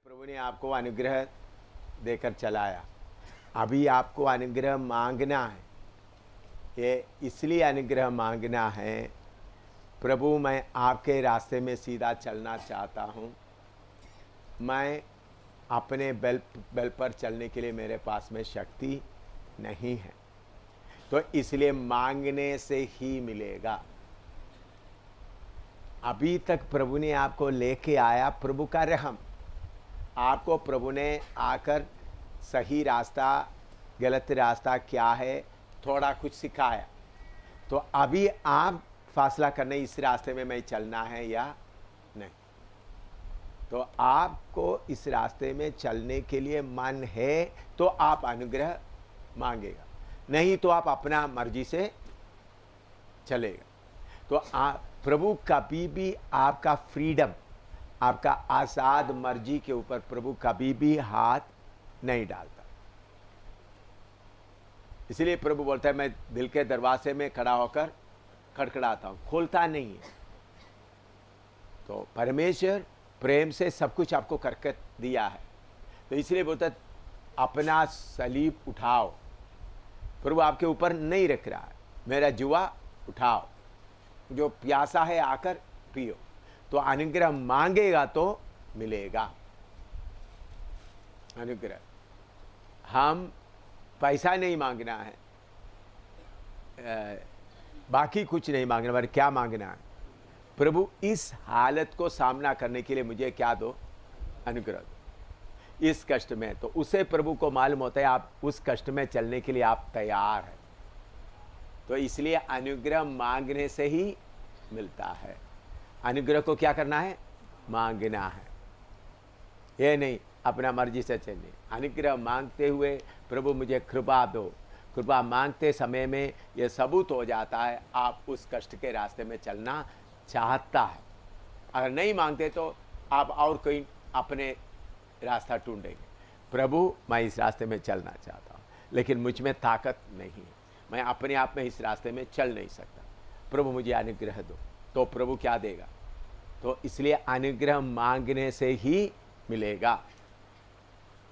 प्रभु ने आपको अनुग्रह देकर चलाया, अभी आपको अनुग्रह मांगना है। ये इसलिए अनुग्रह मांगना है, प्रभु मैं आपके रास्ते में सीधा चलना चाहता हूँ। मैं अपने बल पर चलने के लिए मेरे पास में शक्ति नहीं है, तो इसलिए मांगने से ही मिलेगा। अभी तक प्रभु ने आपको लेके आया, प्रभु का रहम। आपको प्रभु ने आकर सही रास्ता गलत रास्ता क्या है थोड़ा कुछ सिखाया, तो अभी आप फैसला करने इस रास्ते में मैं चलना है या नहीं। तो आपको इस रास्ते में चलने के लिए मन है तो आप अनुग्रह मांगेगा, नहीं तो आप अपना मर्जी से चलेगा। तो प्रभु कभी भी आपका फ्रीडम, आपका आज़ाद मर्जी के ऊपर प्रभु कभी भी हाथ नहीं डालता। इसलिए प्रभु बोलता है मैं दिल के दरवाजे में खड़ा होकर खड़खड़ाता हूं, खोलता नहीं है। तो परमेश्वर प्रेम से सब कुछ आपको करके दिया है, तो इसलिए बोलता है अपना सलीब उठाओ। प्रभु आपके ऊपर नहीं रख रहा है, मेरा जुआ उठाओ, जो प्यासा है आकर पियो। तो अनुग्रह मांगेगा तो मिलेगा। अनुग्रह, हम पैसा नहीं मांगना है, बाकी कुछ नहीं मांगना, पर क्या मांगना है? प्रभु इस हालत को सामना करने के लिए मुझे क्या दो? अनुग्रह दो इस कष्ट में। तो उसे प्रभु को मालूम होता है आप उस कष्ट में चलने के लिए आप तैयार हैं, तो इसलिए अनुग्रह मांगने से ही मिलता है। अनुग्रह को क्या करना है? मांगना है, ये नहीं अपना मर्जी से चलने। अनुग्रह मांगते हुए प्रभु मुझे कृपा दो, कृपा मांगते समय में यह सबूत हो जाता है आप उस कष्ट के रास्ते में चलना चाहता है। अगर नहीं मांगते तो आप और कोई अपने रास्ता ढूंढेंगे। प्रभु मैं इस रास्ते में चलना चाहता हूँ, लेकिन मुझ में ताकत नहीं है, मैं अपने आप में इस रास्ते में चल नहीं सकता, प्रभु मुझे अनुग्रह दो। तो प्रभु क्या देगा? तो इसलिए अनुग्रह मांगने से ही मिलेगा।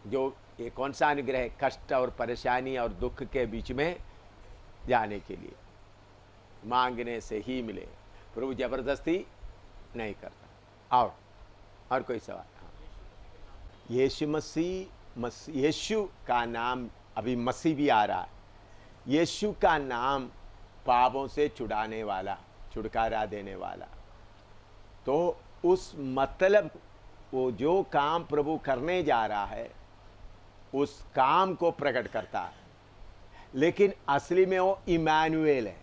जो ये कौन सा अनुग्रह है? कष्ट और परेशानी और दुख के बीच में जाने के लिए मांगने से ही मिलेगा। प्रभु जबरदस्ती नहीं करता। और कोई सवाल? हाँ, यीशु मसीह, यीशु का नाम, अभी मसीह भी आ रहा है। यीशु का नाम पापों से छुड़ाने वाला, छुटकारा देने वाला। तो उस मतलब वो जो काम प्रभु करने जा रहा है उस काम को प्रकट करता है, लेकिन असली में वो इमानुएल है।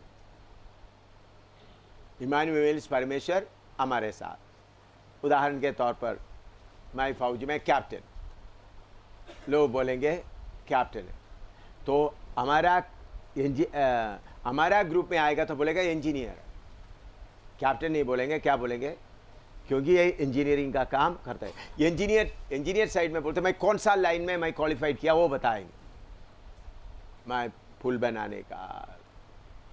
इमानुएल परमेश्वर हमारे साथ। उदाहरण के तौर पर मैं फौज में कैप्टन, लोग बोलेंगे कैप्टन है, तो हमारा ग्रुप में आएगा तो बोलेगा इंजीनियर है, कैप्टन नहीं बोलेंगे। क्या बोलेंगे? क्योंकि ये इंजीनियरिंग का काम करता है। इंजीनियर साइड में बोलते मैं कौन सा लाइन में मैं क्वालिफाइड किया वो बताएंगे। मैं पुल बनाने का,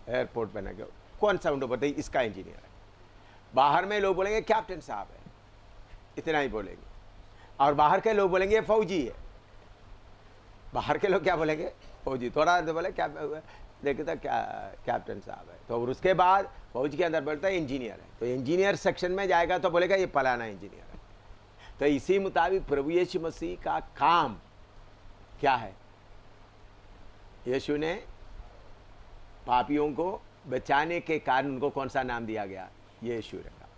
एयरपोर्ट बनाने का, कौन सा उनको बताइए इसका इंजीनियर है। बाहर में लोग बोलेंगे कैप्टन साहब है, इतना ही बोलेंगे। और बाहर के लोग बोलेंगे फौजी है। बाहर के लोग क्या बोलेंगे? फौजी। थोड़ा तो बोले क्या देखे तो क्या कैप्टन साहब है। तो और उसके बाद फौज के अंदर बोलता है इंजीनियर है, तो इंजीनियर सेक्शन में जाएगा तो बोलेगा ये फलाना इंजीनियर है। तो इसी मुताबिक प्रभु यीशु मसीह का काम क्या है? यीशु ने पापियों को बचाने के कारण उनको कौन सा नाम दिया गया? यीशु रखा।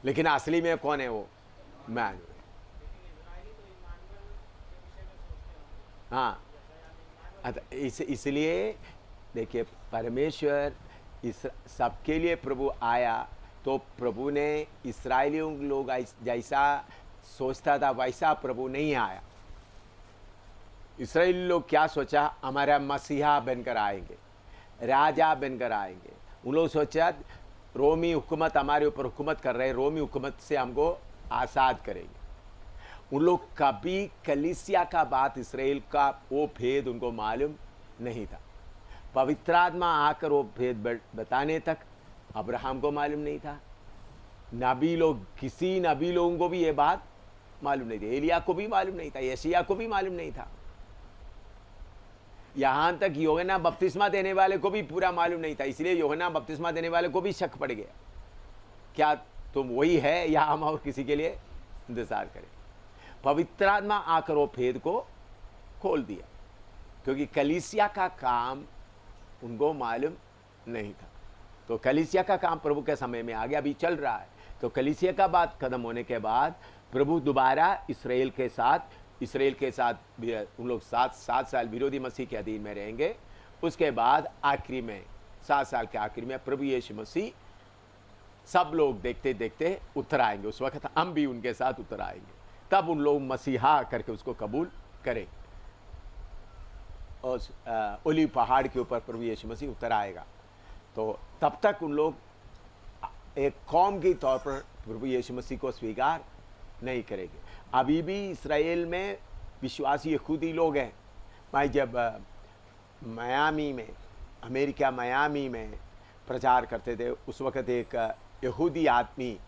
लेकिन असली में कौन है वो? इम्मानुएल। हाँ, इसलिए देखिए परमेश्वर इस सबके लिए प्रभु आया, तो प्रभु ने इस्राएलियों लोग जैसा सोचता था वैसा प्रभु नहीं आया। इस्राएली लोग क्या सोचा? हमारा मसीहा बनकर आएंगे, राजा बनकर आएंगे। उन लोग सोचा रोमी हुकूमत हमारे ऊपर हुकूमत कर रहे हैं, रोमी हुकूमत से हमको आज़ाद करेंगे। उन लोग कभी कलीसिया का बात, इस्राएल का वो भेद उनको मालूम नहीं था। पवित्र आत्मा आकर वो भेद बताने तक अब्राहम को मालूम नहीं था। नबी लोग, किसी नबी लोगों को भी ये बात मालूम नहीं थी, एलिया को भी मालूम नहीं था, यशायाह को भी मालूम नहीं था, यहां तक यूहन्ना बपतिस्मा देने वाले को भी पूरा मालूम नहीं था। इसलिए यूहन्ना बपतिस्मा देने वाले को भी शक पड़ गया, क्या तुम वही है या हम और किसी के लिए इंतजार करें। पवित्र आत्मा आकर वो भेद को खोल दिया, क्योंकि कलीसिया का काम उनको मालूम नहीं था। तो कलीसिया का काम प्रभु के समय में आ गया, अभी चल रहा है। तो कलीसिया का बात खत्म होने के बाद प्रभु दोबारा इसराइल के साथ उन लोग 7 साल विरोधी मसीह के अधीन में रहेंगे। उसके बाद आखिरी में 7 साल के आखिरी में प्रभु यीशु मसीह सब लोग देखते देखते उतर आएंगे। उस वक्त हम भी उनके साथ उतर आएंगे, तब उन लोग मसीहा करके उसको कबूल करें। और ओलीव पहाड़ के ऊपर प्रभु यीशु मसीह उतर आएगा। तो तब तक उन लोग एक कौम के तौर पर प्रभु यीशु मसीह को स्वीकार नहीं करेंगे। अभी भी इसराइल में विश्वासी यहूदी लोग हैं। मैं जब मियामी में, अमेरिका मियामी में प्रचार करते थे, उस वक्त एक यहूदी आदमी,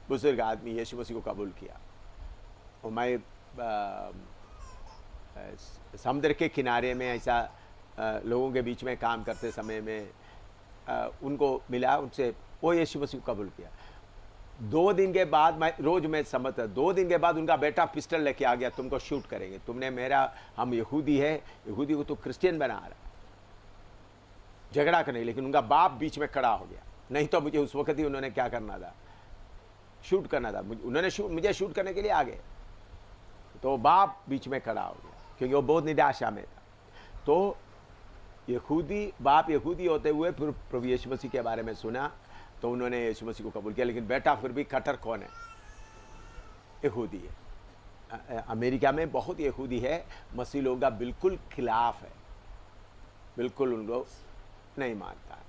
बुजुर्ग आदमी यीशु मसीह को कबूल किया। और मैं समुद्र के किनारे में ऐसा लोगों के बीच में काम करते समय में उनको मिला, उनसे वो यीशु मसीह को कबूल किया। 2 दिन के बाद मैं समझता, 2 दिन के बाद उनका बेटा पिस्टल लेके आ गया, तुमको शूट करेंगे, तुमने हम यहूदी है, यहूदी को तो क्रिश्चियन बना रहा, झगड़ा करने। लेकिन उनका बाप बीच में खड़ा हो गया, नहीं तो मुझे उस वक्त ही उन्होंने क्या करना था, शूट करना था। उन्होंने मुझे शूट करने के लिए आ गए, तो बाप बीच में खड़ा हो गया, क्योंकि वो बहुत निराशा में था। तो बाप यहूदी होते हुए फिर प्रभु यीशु मसीह के बारे में सुना, तो उन्होंने यीशु मसीह को कबूल किया। लेकिन बेटा फिर भी कट्टर कौन है? यहूदी है। अमेरिका में बहुत यहूदी है, मसीह लोगों का बिल्कुल खिलाफ है, बिल्कुल उन लोग नहीं मानता है।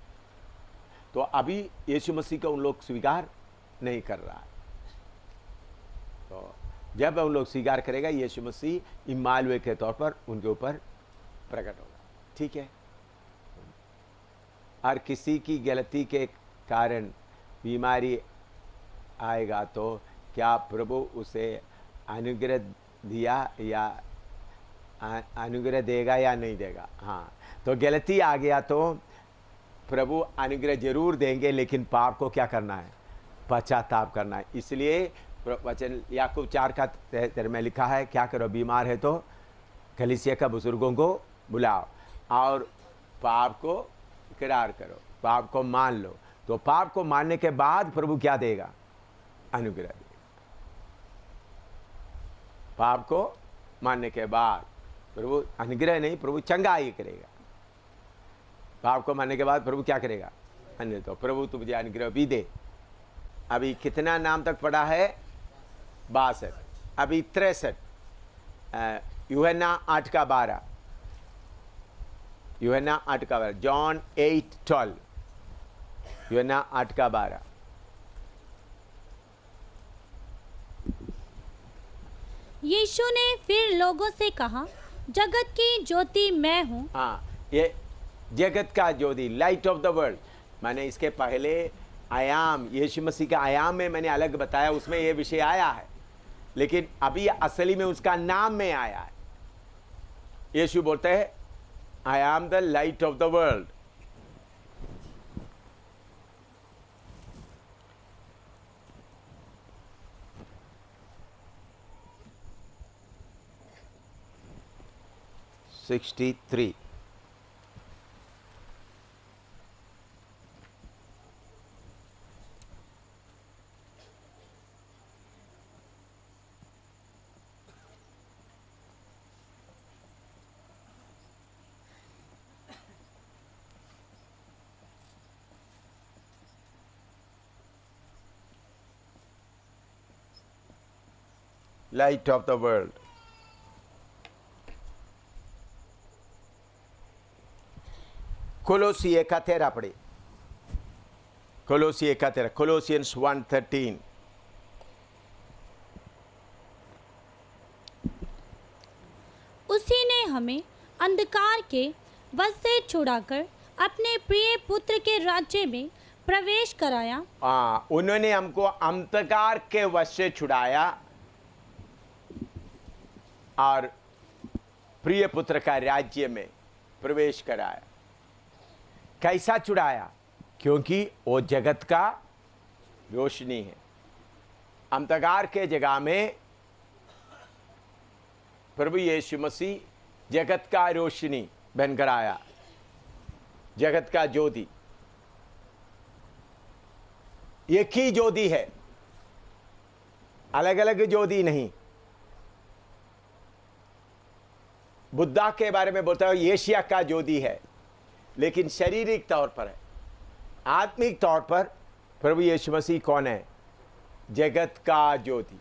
तो अभी यीशु मसीह को उन लोग स्वीकार नहीं कर रहा है। तो जब उन लोग स्वीकार करेगा, यीशु मसीह इम्मानुएल के तौर पर उनके ऊपर प्रकट होगा। ठीक है। और किसी की गलती के कारण बीमारी आएगा तो क्या प्रभु उसे अनुग्रह दिया या अनुग्रह देगा या नहीं देगा? हाँ, तो गलती आ गया तो प्रभु अनुग्रह जरूर देंगे, लेकिन पाप को क्या करना है? पश्चाताप करना है। इसलिए वचन याकूब 4 का 13 में लिखा है, क्या करो? बीमार है तो कलीसिया का बुजुर्गों को बुलाओ और पाप को इकरार करो, पाप को मान लो। तो पाप को मानने के बाद प्रभु क्या देगा? अनुग्रह देगा। पाप को मानने के बाद प्रभु अनुग्रह नहीं, प्रभु चंगाई करेगा। पाप को मानने के बाद प्रभु क्या करेगा? अन्य तो प्रभु तुझे अनुग्रह भी दे। अभी कितना नाम तक पढ़ा है? 62। अभी 63। यूहन्ना 8 का 12, यूहन्ना 8 का 12, जॉन 8:12, यूहन्ना 8 का 12। यीशु ने फिर लोगों से कहा, जगत की ज्योति मैं हूँ। हाँ, ये जगत का ज्योति, लाइट ऑफ द वर्ल्ड। मैंने इसके पहले आयाम, यीशु मसीह का आयाम में मैंने अलग बताया, उसमें ये विषय आया है, लेकिन अभी असली में उसका नाम में आया है। यीशु बोलते हैं, I am the light of the world. (63) light of the world. कोलोसी 1:13 पढ़े, कोलोसी 1:13, कोलोसियंस 1:13। उसी ने हमें अंधकार के वश से छुड़ाकर अपने प्रिय पुत्र के राज्य में प्रवेश कराया। उन्होंने हमको अंधकार के वश से छुड़ाया और प्रिय पुत्र का राज्य में प्रवेश कराया। कैसा छुड़ाया? क्योंकि वो जगत का रोशनी है। अंधकार के जगह में प्रभु यीशु मसीह जगत का रोशनी बनकर आया, जगत का ज्योति। एक ही ज्योति है, अलग अलग ज्योति नहीं। बुद्धा के बारे में बोलता है एशिया का ज्योति है, लेकिन शारीरिक तौर पर है। आत्मिक तौर पर प्रभु यीशु मसीह कौन है? जगत का ज्योति,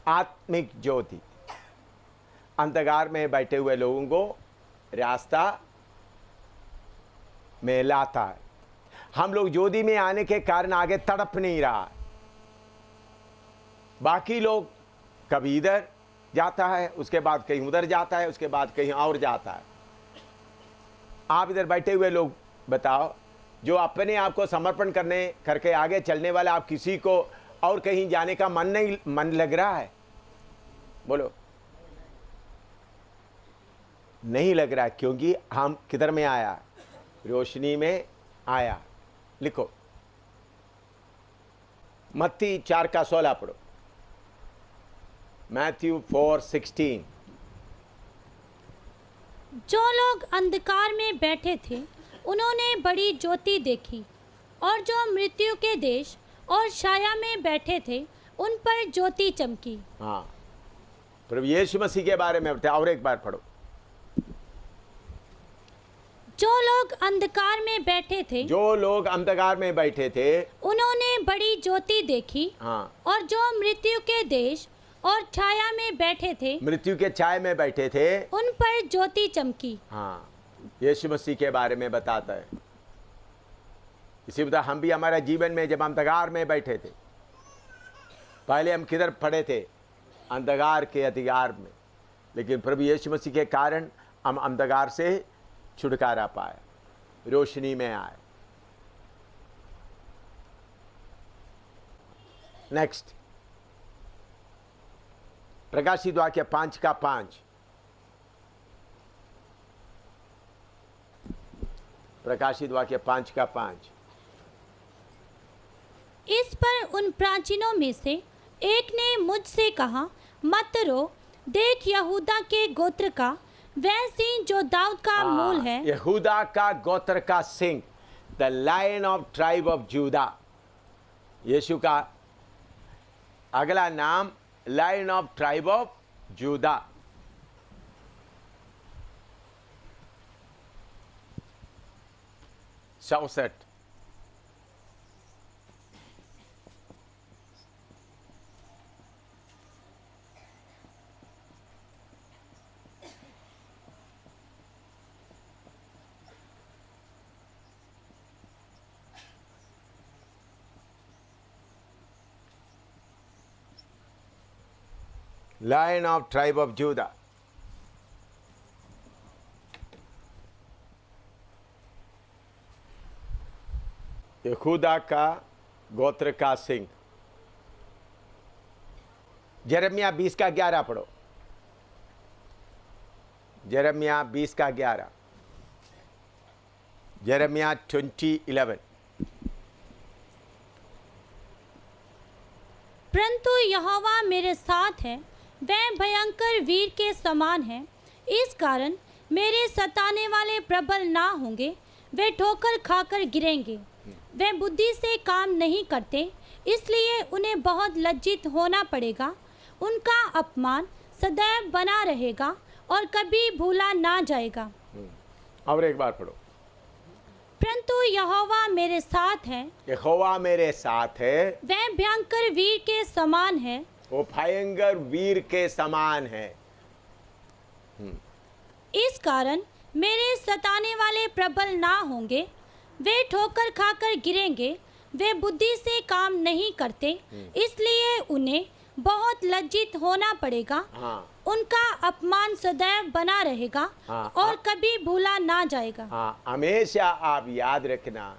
आत्मिक ज्योति। अंधकार में बैठे हुए लोगों को रास्ता में लाता है। हम लोग ज्योति में आने के कारण आगे तड़प नहीं रहा। बाकी लोग कभी इधर जाता है, उसके बाद कहीं उधर जाता है, उसके बाद कहीं और जाता है। आप इधर बैठे हुए लोग बताओ, जो अपने आप को समर्पण करके आगे चलने वाला, आप किसी को और कहीं जाने का मन लग रहा है? बोलो, नहीं लग रहा है। क्योंकि हम किधर में आया? रोशनी में आया। लिखो, मत्ती 4:16 पढ़ो। मैथ्यू 4:16। जो लोग अंधकार में बैठे थे उन्होंने बड़ी ज्योति देखी, और जो मृत्यु के देश और छाया में बैठे थे उन पर ज्योति चमकी। हाँ, प्रभु यीशु मसीह के बारे में बताया। और एक बार पढ़ो। जो लोग अंधकार में बैठे थे, जो लोग अंधकार में बैठे थे उन्होंने बड़ी ज्योति देखी। हाँ, और जो मृत्यु के देश और छाया में बैठे थे, मृत्यु के छाया में बैठे थे, उन पर ज्योति चमकी। हाँ, यीशु मसीह के बारे में बताता है। इसी तरह हम भी हमारे जीवन में जब अंधकार में बैठे थे, पहले हम किधर पड़े थे? अंधकार के अधिकार में। लेकिन प्रभु यीशु मसीह के कारण हम अंधकार से छुटकारा पाए, रोशनी में आए। नेक्स्ट, प्रकाशित वाक्य 5:5। प्रकाशित वाक्य 5:5। इस पर उन प्राचीनों में से एक ने मुझसे कहा, मत रो, देख यहूदा के गोत्र का वह सिंह जो दाऊद का मूल है। यहूदा का गोत्र का सिंह, the lion of tribe of Judah. यीशु का अगला नाम lion of tribe of Judah. चौसठ। Lion of tribe of Judah. यहूदा का गोत्र का सिंह। यिर्मयाह 20:11 पढ़ो। यिर्मयाह 20:11। यिर्मयाह 20:11। परंतु यहोवा मेरे साथ है, वह भयंकर वीर के समान है। इस कारण मेरे सताने वाले प्रबल ना होंगे, वे ठोकर खाकर गिरेंगे। वे बुद्धि से काम नहीं करते, इसलिए उन्हें बहुत लज्जित होना पड़ेगा। उनका अपमान सदैव बना रहेगा और कभी भूला ना जाएगा। और एक बार पढ़ो। परंतु यहोवा मेरे साथ है, यहोवा मेरे साथ है, वह भयंकर वीर के समान है। वो भयंकर वीर के समान है। इस कारण मेरे सताने वाले प्रबल ना होंगे, वे ठोकर खाकर गिरेंगे। वे बुद्धि से काम नहीं करते, इसलिए उन्हें बहुत लज्जित होना पड़ेगा। हाँ, उनका अपमान सदैव बना रहेगा हाँ, और कभी भूला ना जाएगा। हाँ, हमेशा आप याद रखना,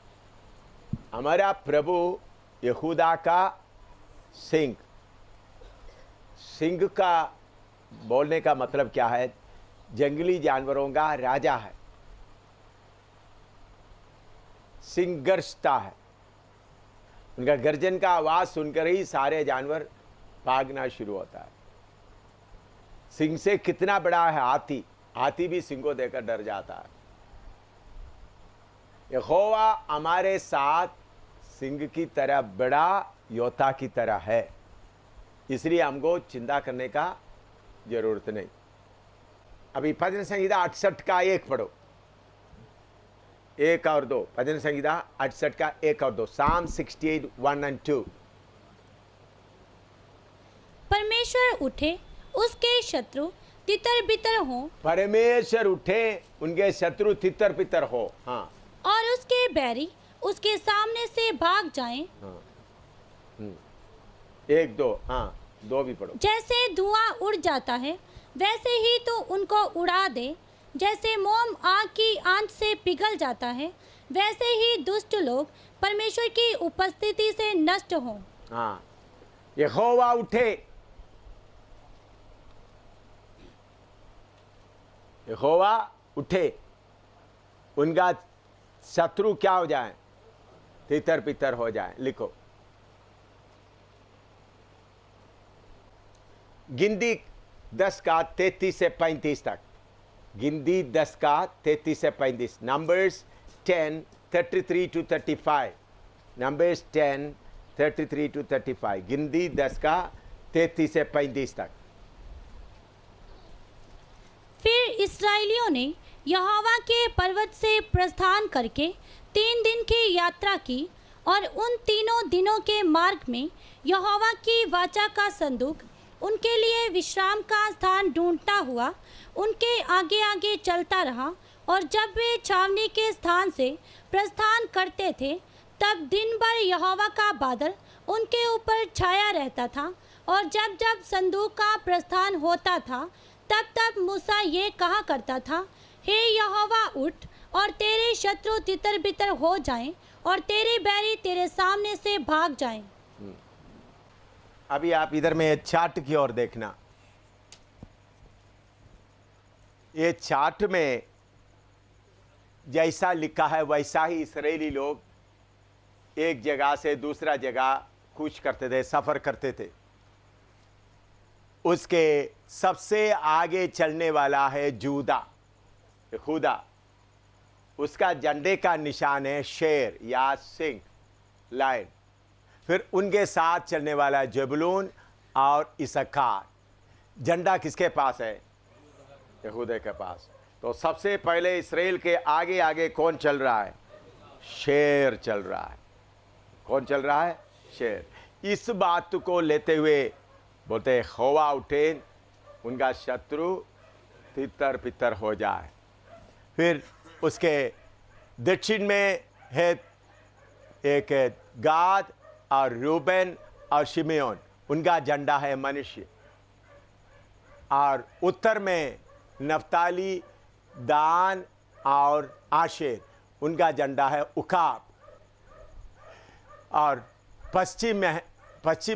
हमारा प्रभु यहूदा का सिंह। सिंह का बोलने का मतलब क्या है? जंगली जानवरों का राजा है, सिंह गरजता है। उनका गर्जन का आवाज सुनकर ही सारे जानवर भागना शुरू होता है। सिंह से कितना बड़ा है हाथी, हाथी भी सिंह को देखकर डर जाता है। यहोवा हमारे साथ सिंह की तरह बड़ा योद्धा की तरह है, इसलिए हमको चिंता करने का जरूरत नहीं। अभी भजन संहिता 68 का 1 पढ़ो, 1 और 2। भजन संहिता 68 का 1 और 2। Psalm 68, 1 and 2। परमेश्वर उठे, उसके शत्रु तितर बितर हो। परमेश्वर उठे, उनके शत्रु तितर बितर हो। हाँ, और उसके बैरी उसके सामने से भाग जाएं। हाँ। 1, 2। हाँ, 2 भी पढ़ो। जैसे धुआं उड़ जाता है वैसे ही तो उनको उड़ा दे। जैसे मोम आग की आंच से पिघल जाता है वैसे ही दुष्ट लोग परमेश्वर की उपस्थिति से नष्ट हों। हाँ, यहोवा उठे, यहोवा उठे, उनका शत्रु क्या हो जाए? तितर बितर हो जाए। लिखो, गिनती 10 का 33 से 35 तक। गिनती 10 का 33 से 35। Numbers 10, 33 to 35। Numbers 10, 33 to 35। गिनती 10 का 33 से 35 तक। फिर इस्राएलियों ने यहोवा के पर्वत से प्रस्थान करके 3 दिन की यात्रा की, और उन 3 दिनों के मार्ग में यहोवा की वाचा का संदूक उनके लिए विश्राम का स्थान ढूंढता हुआ उनके आगे आगे चलता रहा। और जब वे छावनी के स्थान से प्रस्थान करते थे तब दिन भर यहोवा का बादल उनके ऊपर छाया रहता था। और जब जब संदूक का प्रस्थान होता था तब तब मूसा ये कहा करता था, हे यहोवा उठ, और तेरे शत्रु तितर बितर हो जाएं, और तेरे बैरी तेरे सामने से भाग जाएं। अभी आप इधर में चार्ट की ओर देखना। ये चार्ट में जैसा लिखा है वैसा ही इस्राएली लोग एक जगह से दूसरा जगह कूच करते थे, सफर करते थे। उसके सबसे आगे चलने वाला है यहूदा। उसका झंडे का निशान है शेर या सिंह, लायन। फिर उनके साथ चलने वाला जबूलून और इस्साकार। झंडा किसके पास है? यहूदा के पास। तो सबसे पहले इस्राएल के आगे आगे कौन चल रहा है? शेर चल रहा है। कौन चल रहा है? शेर। इस बात को लेते हुए बोलते हैं, यहोवा उठे, उनका शत्रु तितर बितर हो जाए। फिर उसके दक्षिण में है एक गाद और रूबेन और शिमयोन, उनका झंडा है मनुष्य। और उत्तर में नफ्ताली, दान और आशेर, उनका झंडा है उकाब। और पश्चिम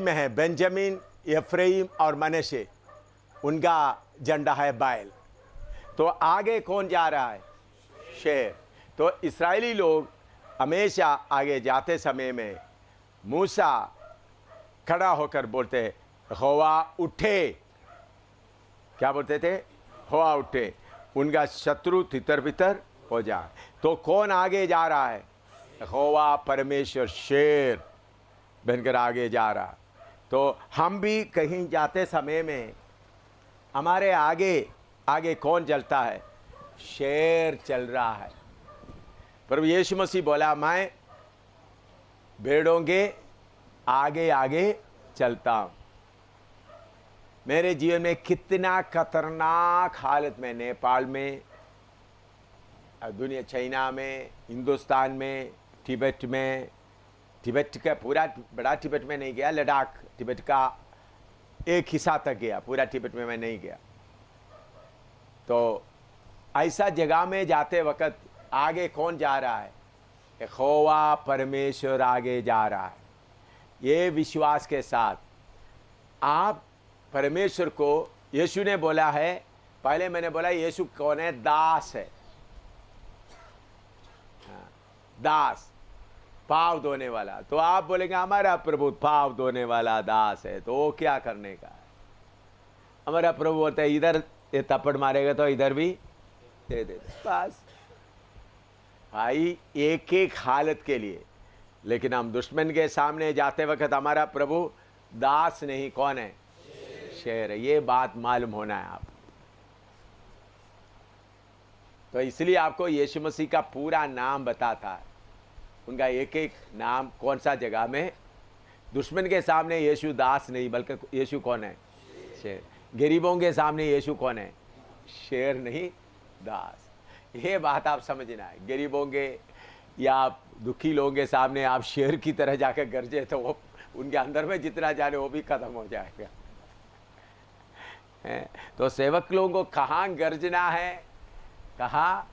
में है बेंजामिन, एफ्राइम और मनश्शे, उनका झंडा है बैल। तो आगे कौन जा रहा है? शेर। तो इस्राएली लोग हमेशा आगे जाते समय में मूसा खड़ा होकर बोलते, यहोवा उठे। क्या बोलते थे? यहोवा उठे, उनका शत्रु तितर बितर हो जाए। तो कौन आगे जा रहा है? यहोवा परमेश्वर शेर बनकर आगे जा रहा। तो हम भी कहीं जाते समय में हमारे आगे आगे कौन चलता है? शेर चल रहा है। प्रभु यीशु मसीह बोला, मैं भेड़ों के आगे आगे चलता हूँ। मेरे जीवन में कितना खतरनाक हालत में, नेपाल में, दुनिया, चाइना में, हिंदुस्तान में, तिब्बत में, तिब्बत का पूरा बड़ा तिब्बत में नहीं गया, लद्दाख तिब्बत का एक हिस्सा तक गया, पूरा तिब्बत में मैं नहीं गया। तो ऐसा जगह में जाते वक्त आगे कौन जा रहा है? यहोवा परमेश्वर आगे जा रहा है। ये विश्वास के साथ आप परमेश्वर को यीशु ने बोला है, पहले मैंने बोला यीशु कौन है? दास है। हाँ, दास, पाव धोने वाला। तो आप बोलेंगे हमारा प्रभु पाव धोने वाला दास है, तो वो क्या करने का है? हमारा प्रभु बोलता है इधर ये थप्पड़ मारेगा तो इधर भी दे दे, बस भाई, एक एक हालत के लिए। लेकिन हम दुश्मन के सामने जाते वक्त हमारा प्रभु दास नहीं, कौन है? शेर है। ये बात मालूम होना है आप। तो इसलिए आपको यीशु मसीह का पूरा नाम बताता है, उनका एक एक नाम कौन सा जगह में। दुश्मन के सामने यीशु दास नहीं, बल्कि यीशु कौन है? शेर। गरीबों के सामने यीशु कौन है? शेर नहीं, दास। ये बात आप समझना है। गरीबों के या दुखी लोगों के सामने आप शेर की तरह जाकर गरजे तो वो उनके अंदर में जितना जाने वो भी खत्म हो जाएगा। तो सेवक लोगों को कहाँ गरजना है, कहाँ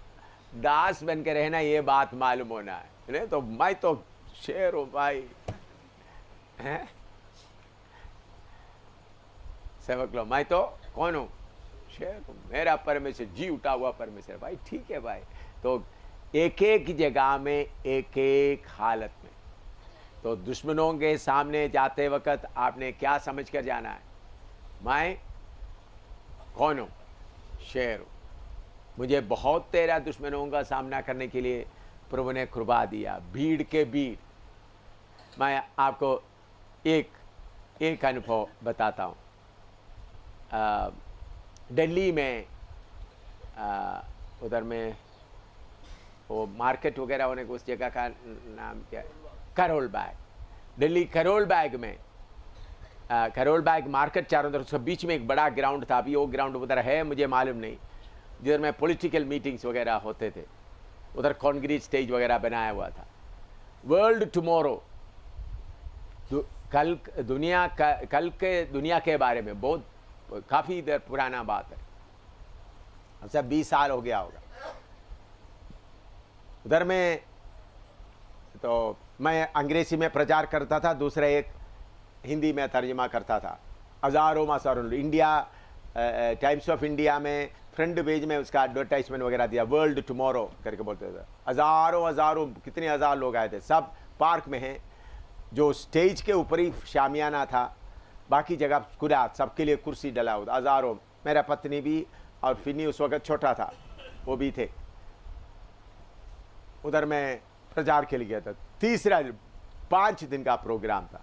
दास बन के रहना, ये बात मालूम होना है। नहीं तो मैं तो शेर हूँ भाई, हैं? सेवक लोग, मैं तो कौन हूँ? शेर हूँ। मेरा परमेश्वर जी उठा हुआ परमेश्वर। भाई ठीक है भाई। तो एक एक जगह में, एक एक हालत में। तो दुश्मनों के सामने जाते वक्त आपने क्या समझ कर जाना है? मैं कौन हूँ? शेर हूँ। मुझे बहुत तेरा दुश्मनों का सामना करने के लिए प्रभु ने कृपा दिया। भीड़ के भीड़। मैं आपको एक अनुभव बताता हूँ। दिल्ली में उधर में वो मार्केट वगैरह होने को, उस जगह का नाम क्या है? करोल बाग। दिल्ली करोल बाग में, करोल बाग मार्केट चारों तरफ, उसके बीच में एक बड़ा ग्राउंड था। अभी वो ग्राउंड उधर है मुझे मालूम नहीं, जिधर में पॉलिटिकल मीटिंग्स वगैरह होते थे। उधर कॉन्क्रीट स्टेज वगैरह बनाया हुआ था। वर्ल्ड टुमारो, कल दुनिया के बारे में बहुत काफ़ी इधर पुराना बात है, अच्छा 20 साल हो गया होगा। उधर में तो मैं अंग्रेजी में प्रचार करता था, दूसरा एक हिंदी में तर्जमा करता था। हज़ारों इंडिया टाइम्स ऑफ इंडिया में फ्रंट पेज में उसका एडवर्टाइजमेंट वगैरह दिया, वर्ल्ड टुमारो करके बोलते थे। हज़ारों कितने हज़ार लोग आए थे। सब पार्क में हैं। जो स्टेज के ऊपर ही शामियाना था, बाकी जगह खुला, सबके लिए कुर्सी डला हुआ। हज़ारों, मेरा पत्नी भी और फिनी उस वक्त छोटा था, वो भी थे। उधर मैं प्रचार के लिए गया था। तीसरा 5 दिन का प्रोग्राम था।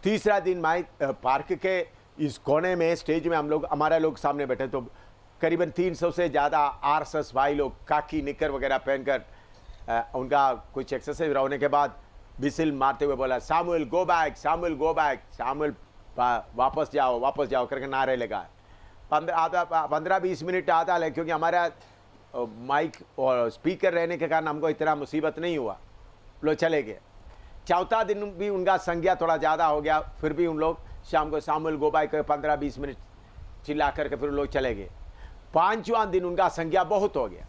तीसरा दिन मैं पार्क के इस कोने में स्टेज में हमारा लोग सामने बैठे, तो करीबन 300 से ज़्यादा आरएसएस भाई लोग काकी निकर वगैरह पहनकर उनका कुछ एक्सरसाइज होने के बाद बिसिल मारते हुए बोला, Samuel go back, Samuel go back, Samuel वापस जाओ करके नारे लगा। 15-20 मिनट आता है, क्योंकि हमारा माइक और स्पीकर रहने के कारण हमको इतना मुसीबत नहीं हुआ, लोग चले गए। चौथा दिन भी उनका संख्या थोड़ा ज़्यादा हो गया, फिर भी उन लोग शाम को सामुएल गो बैक 15-20 मिनट चिल्ला करके फिर लोग चले गए। 5वां दिन उनका संख्या बहुत हो गया,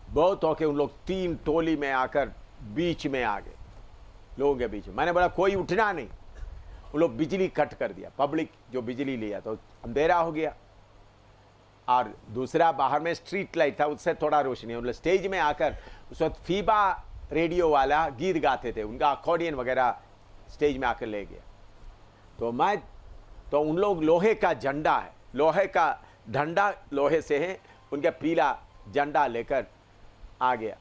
बहुत होके उन लोग 3 टोली में आकर बीच में आ गए, लोगों के बीच में। मैंने बोला कोई उठना नहीं। उन लोग बिजली कट कर दिया, पब्लिक जो बिजली लिया, तो अंधेरा हो गया। और दूसरा बाहर में स्ट्रीट लाइट था, उससे थोड़ा रोशनी। उन लोग स्टेज में आकर उस वक्त फीबा रेडियो वाला गीत गाते थे, उनका अकॉर्डियन वगैरह स्टेज में आकर ले गया। तो उन लोग लोहे का झंडा है, लोहे का डंडा लोहे से है, उनका पीला झंडा लेकर आ गया,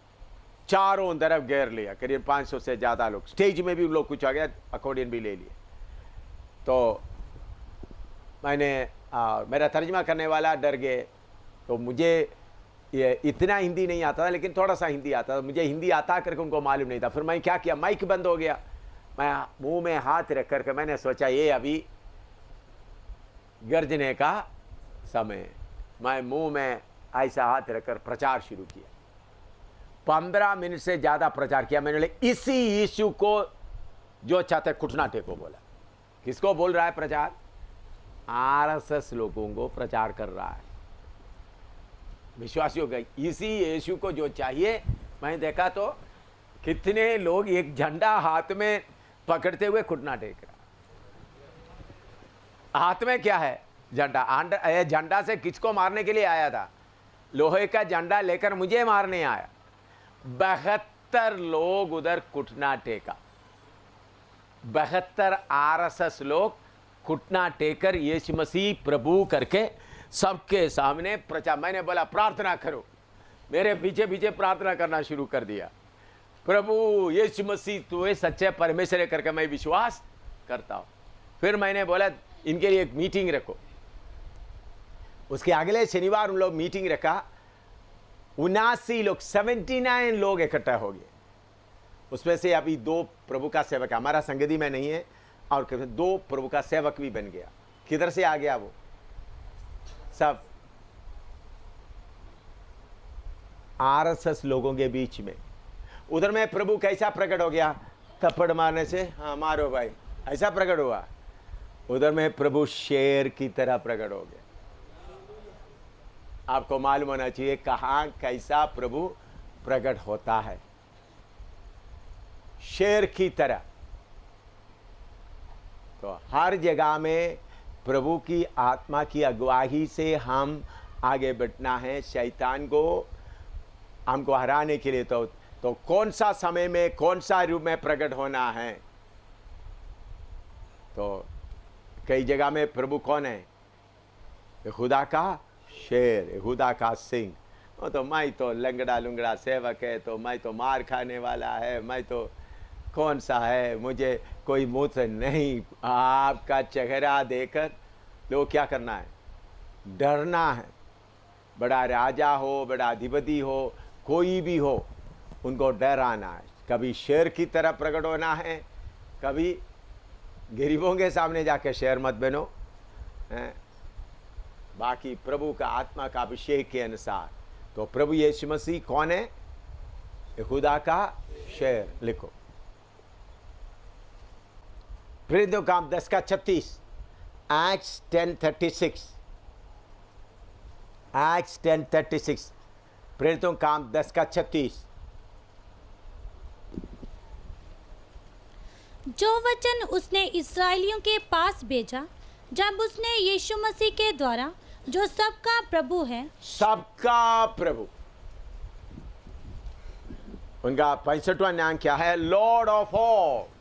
चारों तरफ घेर लिया। करीब 500 से ज़्यादा लोग, स्टेज में भी उन लोग कुछ आ गया, अकॉर्डियन भी ले लिए। तो मैंने मेरा तर्जमा करने वाला डर गए। तो मुझे ये इतना हिंदी नहीं आता था, लेकिन थोड़ा सा हिंदी आता था। मुझे हिंदी आता करके उनको मालूम नहीं था। फिर मैं क्या किया, माइक बंद हो गया, मैं मुंह में हाथ रख करके मैंने सोचा ये अभी गर्जने का समय। मैं मुंह में ऐसा हाथ रखकर प्रचार शुरू किया। 15 मिनट से ज़्यादा प्रचार किया मैंने। इसी यीशु को जो चाहते घुटना टेको बोला। किसको बोल रहा है प्रचार? आरएसएस लोगों को प्रचार कर रहा है। विश्वासियों का इसी यीशु को जो चाहिए। मैं देखा तो कितने लोग एक झंडा हाथ में पकड़ते हुए घुटना टेक रहा। हाथ में क्या है? झंडा, ये झंडा से किसको मारने के लिए आया था? लोहे का झंडा लेकर मुझे मारने आया। 72 लोग उधर घुटना टेका, 72 आरएसएस लोग घुटना टेकर यीशु मसीह प्रभु करके सबके सामने प्रचार। मैंने बोला प्रार्थना करो, मेरे पीछे पीछे प्रार्थना करना शुरू कर दिया। प्रभु यीशु मसीह तू सच्चे परमेश्वर है करके मैं विश्वास करता हूं। फिर मैंने बोला इनके लिए एक मीटिंग रखो। उसके अगले शनिवार उन लोग मीटिंग रखा। 79 लोग, 79 लोग इकट्ठा हो गए। उसमें से अभी 2 प्रभु का सेवक, हमारा संगति में नहीं है, और 2 प्रभु का सेवक भी बन गया। किधर से आ गया वो? सब आरएसएस लोगों के बीच में। उधर में प्रभु कैसा प्रकट हो गया? थप्पड़ मारने से, हाँ मारो भाई, ऐसा प्रकट हुआ। उधर में प्रभु शेर की तरह प्रकट हो गया। आपको मालूम होना चाहिए कहां कैसा प्रभु प्रकट होता है, शेर की तरह। तो हर जगह में प्रभु की आत्मा की अगुवाई से हम आगे बढ़ना है, शैतान को हमको हराने के लिए। तो कौन सा समय में कौन सा रूप में प्रकट होना है? तो कई जगह में प्रभु कौन है? यहूदा का शेर, यहूदा का सिंह। तो मैं तो लंगड़ा लुंगड़ा सेवक है, तो मैं तो मार खाने वाला है, मैं तो कौन सा है, मुझे कोई मुँह से नहीं। आपका चेहरा देखकर लोग क्या करना है? डरना है। बड़ा राजा हो, बड़ा अधिपति हो, कोई भी हो, उनको डराना है। कभी शेर की तरह प्रकट होना है, कभी गरीबों के सामने जाके शेर मत बनो। बाकी प्रभु का आत्मा का अभिषेक के अनुसार। तो प्रभु यीशु मसीह कौन है? यहूदा का शेर। लिखो प्रेरितों का काम 10 का 36, एक्ट्स 10:36, एक्ट्स 10:36, प्रेरितों का काम 10 का 36। जो वचन उसने इस्राएलियों के पास भेजा जब उसने यीशु मसीह के द्वारा, जो सबका प्रभु है, सबका प्रभु। उनका 65वां नाम क्या है? Lord of all.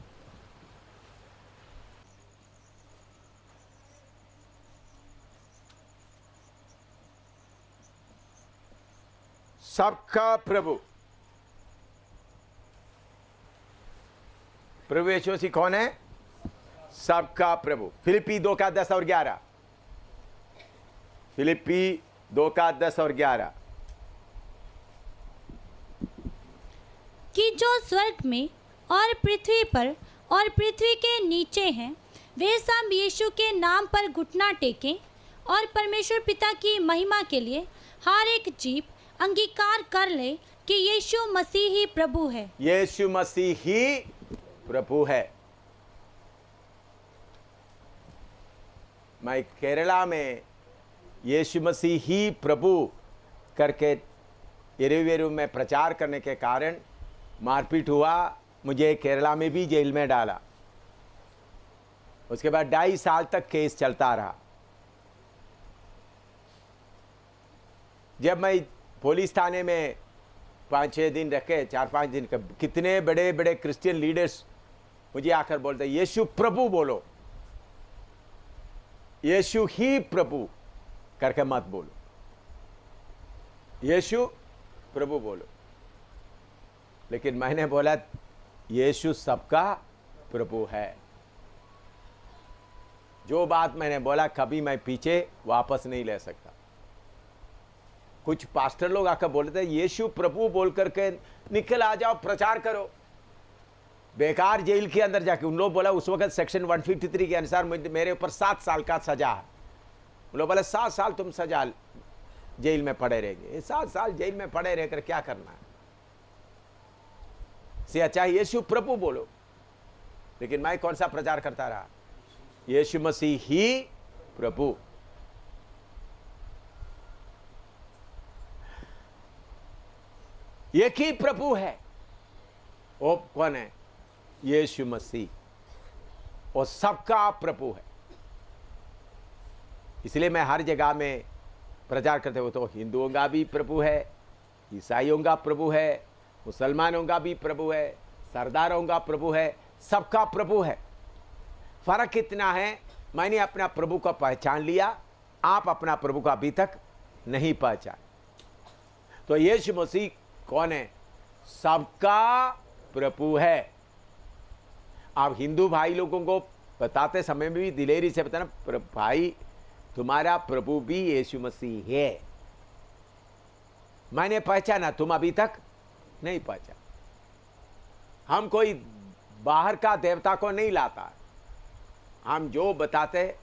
सबका प्रभु। प्रभु यीशु मसीह कौन है? सबका प्रभु। फिलिप्पी 2 का 10 और 11, फिलिप्पी 2 का 10 और 11। कि जो स्वर्ग में और पृथ्वी पर और पृथ्वी के नीचे हैं, वे सब यीशु के नाम पर घुटना टेकें और परमेश्वर पिता की महिमा के लिए हर एक जीभ अंगीकार कर ले कि यीशु मसीह ही प्रभु है। यीशु मसीह ही प्रभु है। मैं केरला में यीशु मसीह ही प्रभु करके इरेवेरू में प्रचार करने के कारण मारपीट हुआ। मुझे केरला में भी जेल में डाला। उसके बाद 2.5 साल तक केस चलता रहा। जब मैं पुलिस थाने में 5-6 दिन रखे, 4-5 दिन, कितने बड़े बड़े क्रिश्चियन लीडर्स मुझे आकर बोलते यीशु प्रभु बोलो, यीशु ही प्रभु करके मत बोलो, यीशु प्रभु बोलो। लेकिन मैंने बोला यीशु सबका प्रभु है। जो बात मैंने बोला कभी मैं पीछे वापस नहीं ले सकता। कुछ पास्टर लोग आकर बोलते हैं यीशु प्रभु बोल करके निकल आ जाओ, प्रचार करो। बेकार जेल के अंदर जाके उन लोग बोला, उस वक्त सेक्शन 153 के अनुसार मेरे ऊपर 7 साल का सजा है। उन लोग बोला 7 साल तुम सजा जेल में पड़े रहेंगे। 7 साल जेल में पड़े रहकर क्या करना है? से अच्छा यीशु प्रभु बोलो। लेकिन मैं कौन सा प्रचार करता रहा? यीशु मसीह ही प्रभु। एक ही प्रभु है। वो कौन है? यीशु मसीह। वो सबका प्रभु है। इसलिए मैं हर जगह में प्रचार करते हुए तो हिंदुओं का भी प्रभु है, ईसाइयों का प्रभु है, मुसलमानों का भी प्रभु है, सरदारों का प्रभु है, सबका प्रभु है। फर्क इतना है, मैंने अपना प्रभु को पहचान लिया, आप अपना प्रभु को अभी तक नहीं पहचान। तो यीशु मसीह कौन है? सबका प्रभु है। आप हिंदू भाई लोगों को बताते समय में भी दिलेरी से बताना, भाई तुम्हारा प्रभु भी यीशु मसीह है। मैंने पहचाना, तुम अभी तक नहीं पहचाना। हम कोई बाहर का देवता को नहीं लाता, हम जो बताते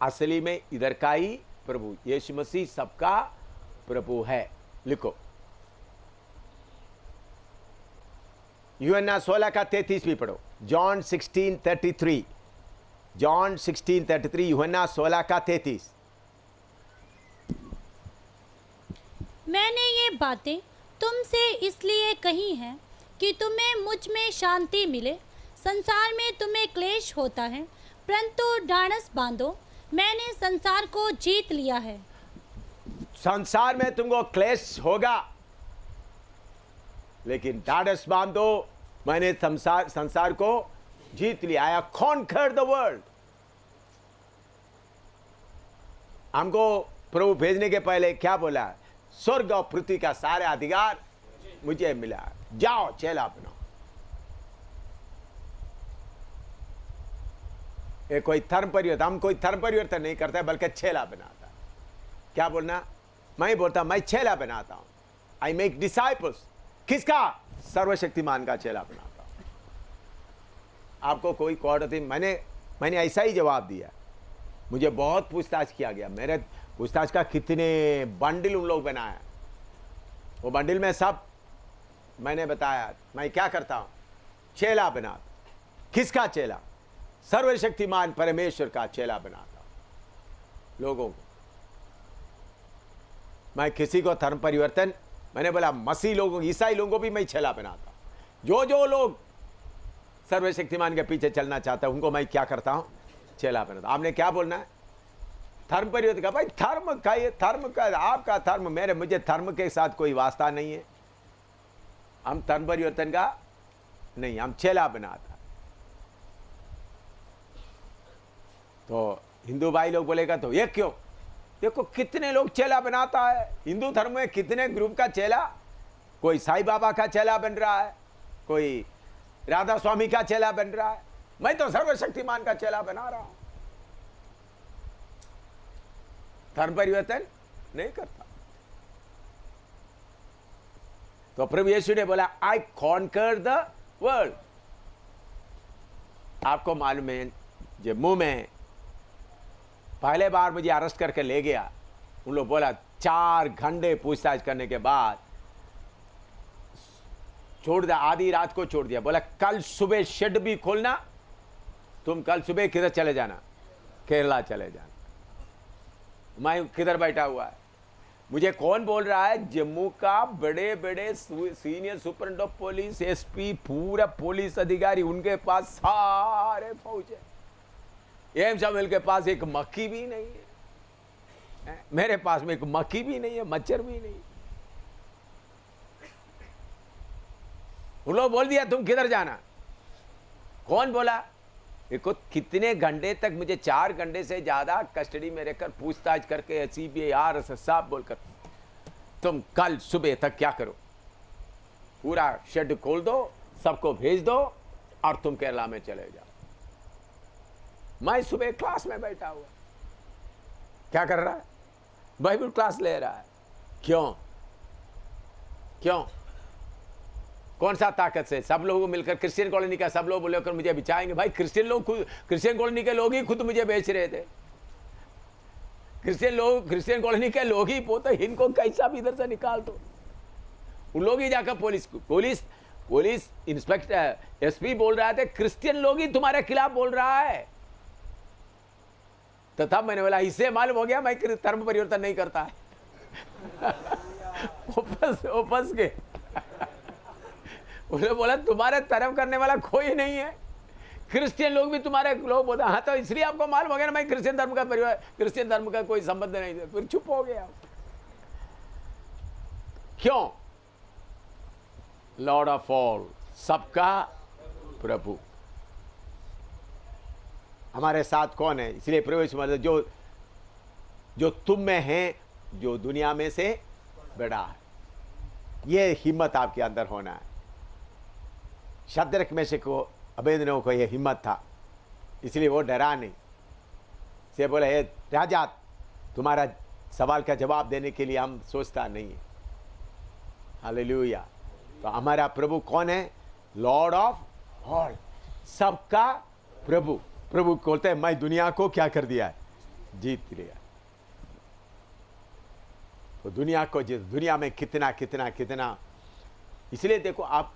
असली में इधर का ही प्रभु यीशु मसीह सबका प्रभु है। लिखो यूहन्ना 16 का 33 भी पढ़ो। जॉन 16:33, जॉन 16:33, यूहन्ना 16 का 33। मैंने ये बातें तुमसे इसलिए कही हैं कि तुम्हें मुझ में शांति मिले। संसार में तुम्हें क्लेश होता है, परंतु ढाढ़स बांधो, मैंने संसार को जीत लिया है। संसार में तुमको क्लेश होगा, लेकिन ढाढ़स बांधो, मैंने संसार को जीत लिया। आई कॉन्कर द वर्ल्ड। हमको प्रभु भेजने के पहले क्या बोला? स्वर्ग और पृथ्वी का सारे अधिकार मुझे मिला, जाओ चेला बनाओ। ये कोई धर्म परिवर्तन, हम कोई धर्म परिवर्तन नहीं करता है, बल्कि चेला बनाता है। क्या बोलना? मैं बोलता मैं चेला बनाता हूं। I make disciples. किसका? सर्वशक्तिमान का चेला बनाता हूं। आपको कोई क्वालिटी, मैंने ऐसा ही जवाब दिया। मुझे बहुत पूछताछ किया गया, मेरे पूछताछ का कितने बंडल उन लोग बनाया, वो बंडल में सब मैंने बताया। मैं क्या करता हूं? चेला बनाता। किसका चेला? सर्वशक्तिमान परमेश्वर का चेला बनाता हूं लोगों को। मैं किसी को धर्म परिवर्तन, मैंने बोला मसीह लोगों, ईसाई लोगों को भी मैं चेला बनाता हूं। जो लोग सर्वशक्तिमान के पीछे चलना चाहते हैं उनको मैं क्या करता हूं? चेला बनाता। आपने क्या बोलना है? धर्म परिवर्तन का? भाई धर्म का, ये धर्म का आपका धर्म, मुझे धर्म के साथ कोई वास्ता नहीं है। हम धर्म परिवर्तन का नहीं, हम चेला बनाता। तो हिंदू भाई लोग बोलेगा तो ये क्यों? देखो कितने लोग चेला बनाता है। हिंदू धर्म में कितने ग्रुप का चेला, कोई साईं बाबा का चेला बन रहा है, कोई राधा स्वामी का चेला बन रहा है। मैं तो सर्वशक्तिमान का चेला बना रहा हूं। धर्म परिवर्तन नहीं करता। तो प्रभु यीशु ने बोला आई कॉन्कर द वर्ल्ड। आपको मालूम है जम्मू में पहले बार मुझे अरेस्ट करके ले गया, उन लोग बोला 4 घंटे पूछताछ करने के बाद छोड़ दिया, आधी रात को छोड़ दिया। बोला कल सुबह शेड भी खोलना, तुम कल सुबह किधर चले जाना? केरला चले जाना। मैं किधर बैठा हुआ है? मुझे कौन बोल रहा है? जम्मू का बड़े बड़े senior superintendent of police, SP, पूरा पुलिस अधिकारी, उनके पास सारे फौज है। एम सामुएल के पास एक मक्खी भी नहीं है, मेरे पास में एक मक्खी भी नहीं है, मच्छर भी नहीं। उन लोग बोल दिया तुम किधर जाना। कौन बोला? देखो कितने घंटे तक, मुझे 4 घंटे से ज्यादा कस्टडी में रहकर पूछताछ करके सीबीआई आरएसएस साहब बोलकर तुम कल सुबह तक क्या करो? पूरा शेड खोल दो, सबको भेज दो और तुम केरला में चले जाओ। मैं सुबह क्लास में बैठा हुआ, क्या कर रहा है? बाइबल क्लास ले रहा है। क्यों? कौन सा ताकत से? सब लोगों को मिलकर, क्रिश्चियन कॉलोनी का सब लोग बोले मुझे बिचाएंगे। भाई क्रिश्चियन कॉलोनी के लोग ही खुद मुझे बेच रहे थे। क्रिश्चियन कॉलोनी के लोग ही पोते, इनको कैसा भी इधर से निकाल दो। उन लोग ही जाकर पुलिस इंस्पेक्टर, एसपी बोल रहा था क्रिश्चियन लोग ही तुम्हारे खिलाफ बोल रहा है। तो तब मैंने बोला इससे मालूम हो गया मैं धर्म परिवर्तन नहीं करता है। वापस के उन्होंने बोला तुम्हारे तरफ करने वाला कोई नहीं है, क्रिश्चियन लोग भी तुम्हारे लोग बोलते हाँ, तो इसलिए आपको मालूम हो गया ना मैं क्रिश्चियन धर्म का परिवार, क्रिश्चियन धर्म का कोई संबंध नहीं था, फिर चुप हो गया। क्यों? लॉर्ड ऑफ ऑल, सबका प्रभु हमारे साथ कौन है? इसलिए प्रभु यीशु मसीह जो तुम में है, जो दुनिया में से बड़ा है। ये हिम्मत आपके अंदर होना है। शद्रक मेशक को, अबेदनगो को ये हिम्मत था, इसलिए वो डरा नहीं। से बोले हे राजा, तुम्हारा सवाल का जवाब देने के लिए हम सोचता नहीं है। हालेलुया। तो हमारा प्रभु कौन है? लॉर्ड ऑफ ऑल, सबका प्रभु। प्रभु बोलते हैं मैं दुनिया को क्या कर दिया है? जीत लिया। तो दुनिया को जीत, दुनिया में कितना कितना कितना। इसलिए देखो आप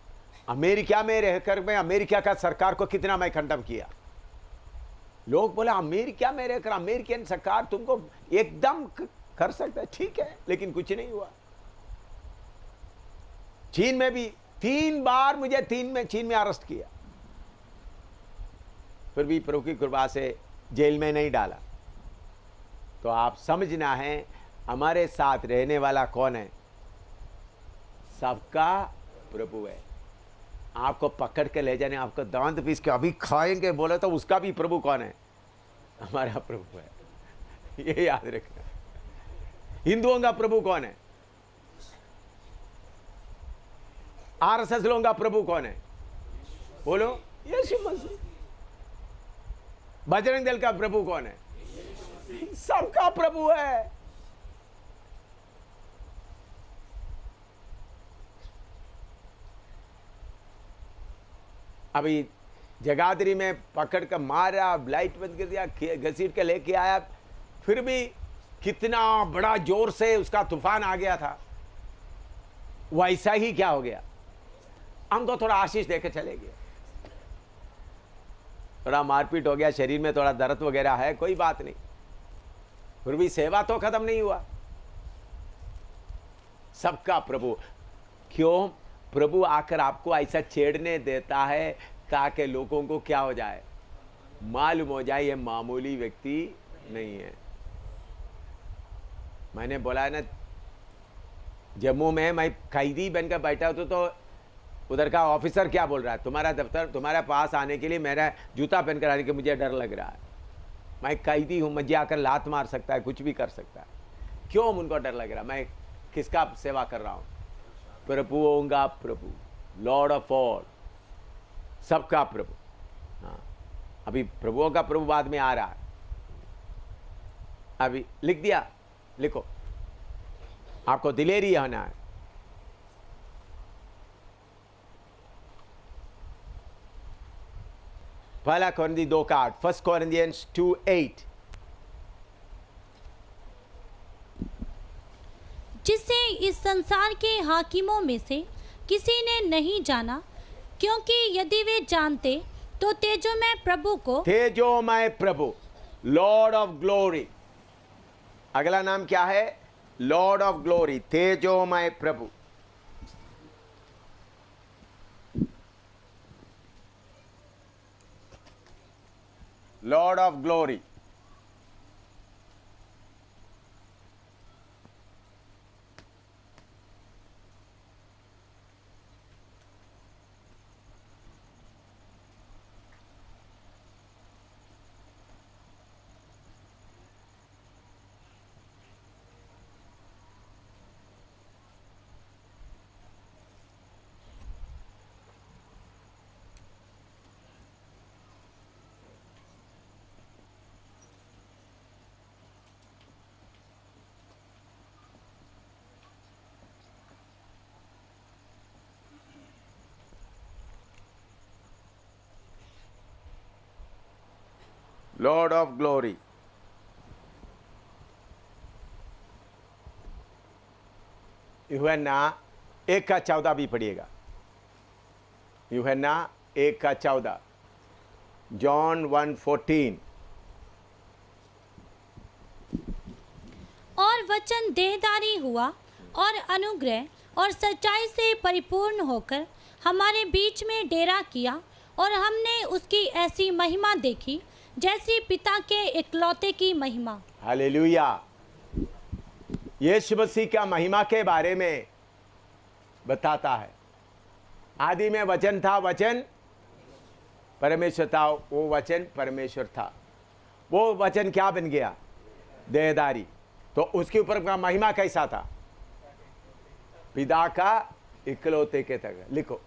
अमेरिका में रहकर मैं अमेरिका का सरकार को कितना मैं खंडन किया। लोग बोले अमेरिका में रहकर अमेरिकन सरकार तुमको एकदम कर सकता है, ठीक है, लेकिन कुछ नहीं हुआ। चीन में भी 3 बार मुझे चीन में अरेस्ट किया, फिर भी प्रभु की कृपा से जेल में नहीं डाला। तो आप समझना है हमारे साथ रहने वाला कौन है? सबका प्रभु है। आपको पकड़ के ले जाने, आपको दांत पीस के अभी खाएंगे बोले तो उसका भी प्रभु कौन है? हमारा प्रभु है। ये याद रखना। हिंदुओं का प्रभु कौन है? आरएसएस लोगों का प्रभु कौन है? बोलो, यीशु मसीह। बजरंग दल का प्रभु कौन है? सबका प्रभु है। अभी जगाधरी में पकड़ कर मारा, लाइट बंद कर दिया, घसीट के लेके आया, फिर भी कितना बड़ा जोर से उसका तूफान आ गया था। वैसा ही क्या हो गया? हमको थोड़ा आशीष देकर चले गए। थोड़ा मारपीट हो गया, शरीर में थोड़ा दर्द वगैरह है, कोई बात नहीं, फिर भी सेवा तो खत्म नहीं हुआ। सबका प्रभु। क्यों? प्रभु आकर आपको ऐसा छेड़ने देता है ताकि लोगों को क्या हो जाए? मालूम हो जाए ये मामूली व्यक्ति नहीं है। मैंने बोला है ना, जम्मू में मैं कैदी बनकर बैठा हूं तो उधर का ऑफिसर क्या बोल रहा है? तुम्हारा दफ्तर, तुम्हारे पास आने के लिए मेरा जूता पहनकर आने के मुझे डर लग रहा है। मैं कैदी हूं, मुझे आकर लात मार सकता है, कुछ भी कर सकता है। क्यों उनको डर लग रहा? मैं किसका सेवा कर रहा हूं? प्रभुओं का प्रभु, लॉर्ड ऑफ ऑल, सबका प्रभु। हाँ, अभी प्रभुओं का प्रभु बाद में आ रहा है। अभी लिख दिया, लिखो, आपको दिलेरी होना है। पहला कोरिन्थी 2:8, 1 Corinthians 2:8। जिसे इस संसार के हाकिमों में से किसी ने नहीं जाना, क्योंकि यदि वे जानते तो तेजोमय प्रभु को, तेजोमय प्रभु, लॉर्ड ऑफ ग्लोरी, अगला नाम क्या है? लॉर्ड ऑफ ग्लोरी, तेजोमय प्रभु। Lord of glory. Lord of glory. यूहन्ना 1:14 भी पढ़िएगा। यूहन्ना 1:14, जॉन 1:14। और वचन देहधारी हुआ और अनुग्रह और सच्चाई से परिपूर्ण होकर हमारे बीच में डेरा किया, और हमने उसकी ऐसी महिमा देखी जैसी पिता के इकलौते की महिमा। हालेलुया। यीशु मसीह का महिमा के बारे में बताता है। आदि में वचन था, वचन परमेश्वर था, वो वचन परमेश्वर था। वो वचन क्या बन गया? देहधारी। तो उसके ऊपर का महिमा कैसा था? पिता का इकलौते के तक। लिखो,